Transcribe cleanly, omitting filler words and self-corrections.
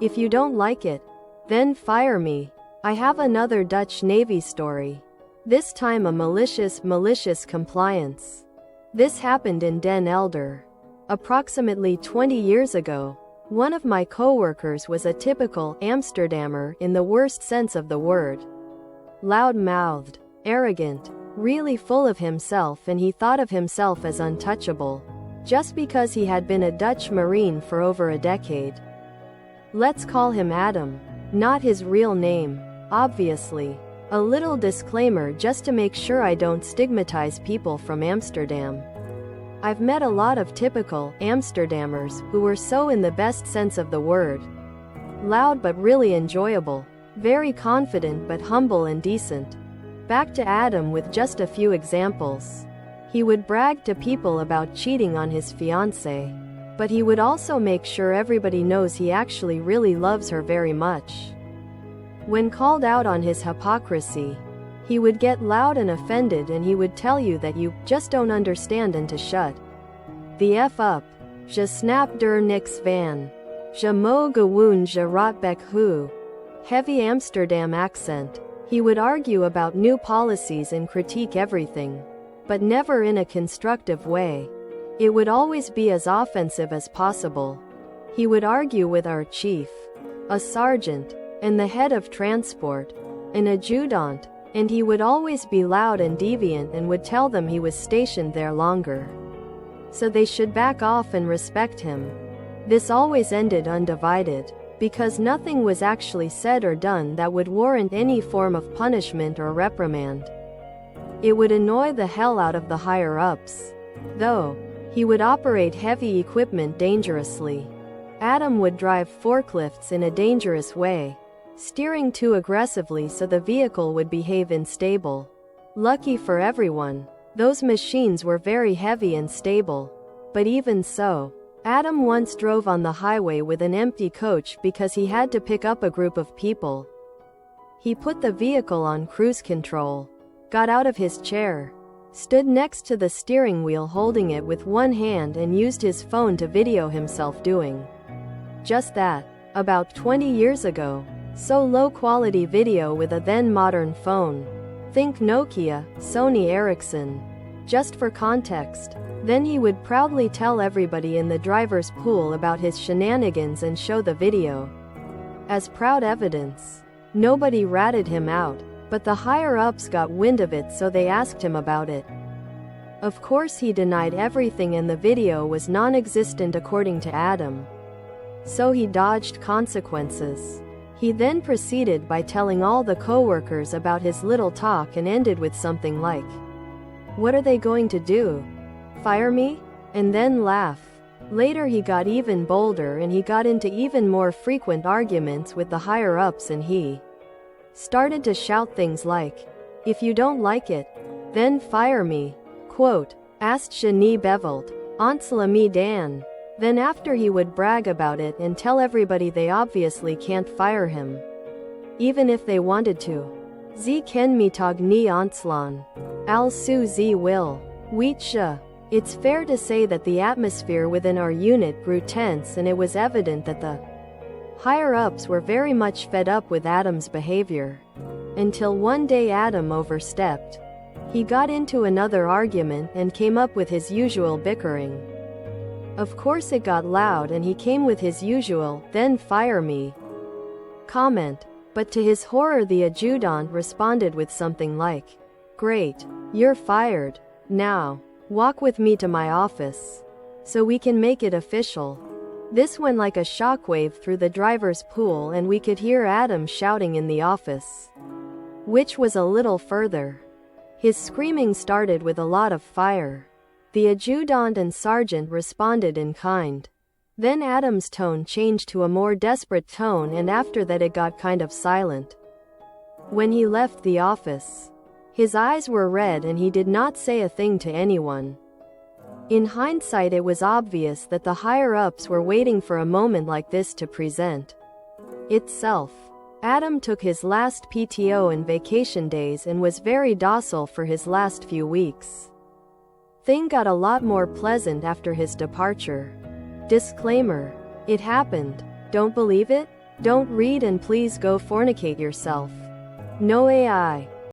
If you don't like it, then fire me. I have another Dutch Navy story. This time a malicious compliance. This happened in Den Helder. Approximately 20 years ago, one of my coworkers was a typical Amsterdammer in the worst sense of the word. Loud-mouthed, arrogant, really full of himself, and he thought of himself as untouchable, just because he had been a Dutch Marine for over a decade. Let's call him Adam, not his real name, obviously. A little disclaimer just to make sure I don't stigmatize people from Amsterdam. I've met a lot of typical Amsterdammers who were so in the best sense of the word. Loud but really enjoyable, very confident but humble and decent. Back to Adam with just a few examples. He would brag to people about cheating on his fiancée, but he would also make sure everybody knows he actually really loves her very much. When called out on his hypocrisy, he would get loud and offended, and he would tell you that you just don't understand and to shut the F up. Je snap der niks van. Je mo gewoon je rotbek hu. Heavy Amsterdam accent. He would argue about new policies and critique everything, but never in a constructive way. It would always be as offensive as possible. He would argue with our chief, a sergeant, and the head of transport, an adjutant, and he would always be loud and deviant and would tell them he was stationed there longer, so they should back off and respect him. This always ended undivided, because nothing was actually said or done that would warrant any form of punishment or reprimand. It would annoy the hell out of the higher-ups, though. He would operate heavy equipment dangerously. Adam would drive forklifts in a dangerous way, steering too aggressively so the vehicle would behave unstable. Lucky for everyone, those machines were very heavy and stable. But even so, Adam once drove on the highway with an empty coach because he had to pick up a group of people. He put the vehicle on cruise control, got out of his chair, stood next to the steering wheel holding it with one hand, and used his phone to video himself doing just that. About 20 years ago. So low-quality video with a then-modern phone. Think Nokia, Sony Ericsson. Just for context. Then he would proudly tell everybody in the driver's pool about his shenanigans and show the video as proud evidence. Nobody ratted him out, but the higher-ups got wind of it, so they asked him about it. Of course he denied everything, and the video was non-existent according to Adam. So he dodged consequences. He then proceeded by telling all the coworkers about his little talk and ended with something like, "What are they going to do? Fire me?" and then laugh. Later he got even bolder, and he got into even more frequent arguments with the higher-ups, and he started to shout things like, "If you don't like it, then fire me." Quote, "Ast je nie beveld, ontsla me dan." Then after he would brag about it and tell everybody they obviously can't fire him, even if they wanted to. Ze ken me tog nie ontslaan. Al su ze will. Weetje. It's fair to say that the atmosphere within our unit grew tense, and it was evident that the higher-ups were very much fed up with Adam's behavior. Until one day Adam overstepped. He got into another argument and came up with his usual bickering. Of course it got loud, and he came with his usual, "Then fire me" comment. But to his horror the adjutant responded with something like, "Great, you're fired. Now, walk with me to my office, so we can make it official." This went like a shockwave through the driver's pool, and we could hear Adam shouting in the office, which was a little further. His screaming started with a lot of fire. The adjutant and sergeant responded in kind. Then Adam's tone changed to a more desperate tone, and after that it got kind of silent. When he left the office, his eyes were red and he did not say a thing to anyone. In hindsight, it was obvious that the higher-ups were waiting for a moment like this to present itself. Adam took his last PTO and vacation days and was very docile for his last few weeks. Thing got a lot more pleasant after his departure. Disclaimer. It happened. Don't believe it? Don't read and please go fornicate yourself. No AI.